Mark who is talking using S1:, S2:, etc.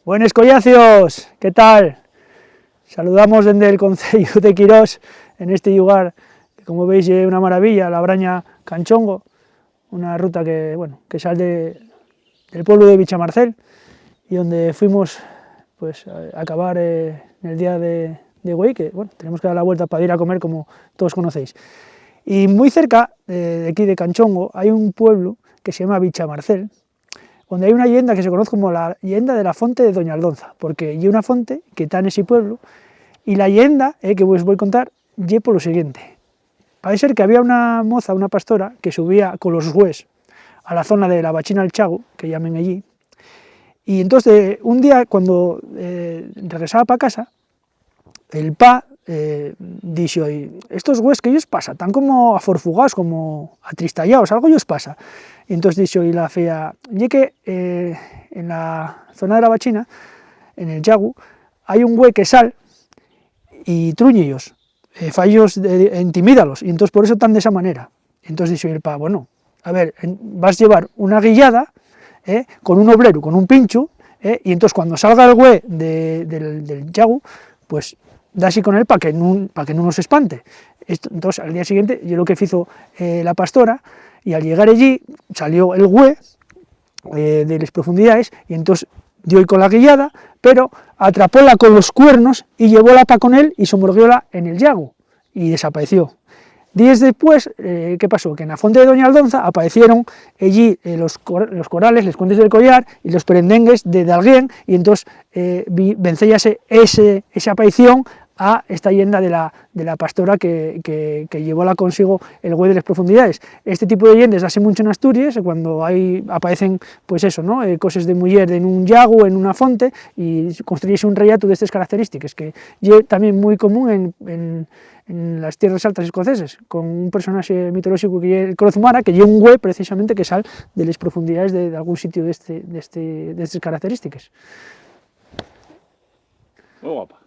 S1: Buenos collacios, ¿qué tal? Saludamos desde el concello de Quirós, en este lugar, que como veis es una maravilla, la Braña Canchongo, una ruta que, bueno, que sale del pueblo de Vichamarcel, y donde fuimos pues, a acabar en el día de hoy, que bueno, tenemos que dar la vuelta para ir a comer, como todos conocéis. Y muy cerca de aquí de Canchongo hay un pueblo que se llama Vichamarcel, donde hay una leyenda que se conoce como la leyenda de la fonte de Doña Aldonza, porque hay una fonte que está en ese pueblo, y la leyenda que os voy a contar es por lo siguiente. Parece ser que había una moza, una pastora, que subía con los gües a la zona de la Bachina del Chago, que llamen allí, y entonces un día cuando regresaba para casa, el pa dijo, estos gües que ellos pasa, tan como aforfugados, como atristallados, algo ellos pasa. Y entonces dijo, y la fea, y que en la zona de la Bachina, en el Chagu, hay un güey que sal y truñe ellos, fallos, intimídalos, y entonces por eso están de esa manera. Entonces dijo el pa, bueno, a ver, vas a llevar una guillada con un obrero, con un pincho, y entonces cuando salga el güey del Chagu, pues da así con él para que no nos espante. Entonces al día siguiente yo lo que hizo la pastora, y al llegar allí salió el güey de las profundidades, y entonces dio con la guillada, pero atrapóla con los cuernos y llevóla para con él y somorguióla en el llago y desapareció. Días después, ¿qué pasó? Que en la fonte de Doña Aldonza aparecieron allí los corales, los cuentes del collar y los perendengues de alguien, y entonces vencéllase esa aparición a esta leyenda de la pastora que llevóla consigo el güey de las profundidades. Este tipo de leyendas hace mucho en Asturias, cuando aparecen, pues eso, ¿no? Cosas de mujer en un llago, en una fonte, y construyese un relato de estas características, que es también muy común en las tierras altas escoceses, con un personaje mitológico que es el Crozumara, que lleva un güey precisamente que sale de las profundidades de algún sitio de estas características.
S2: Muy guapa.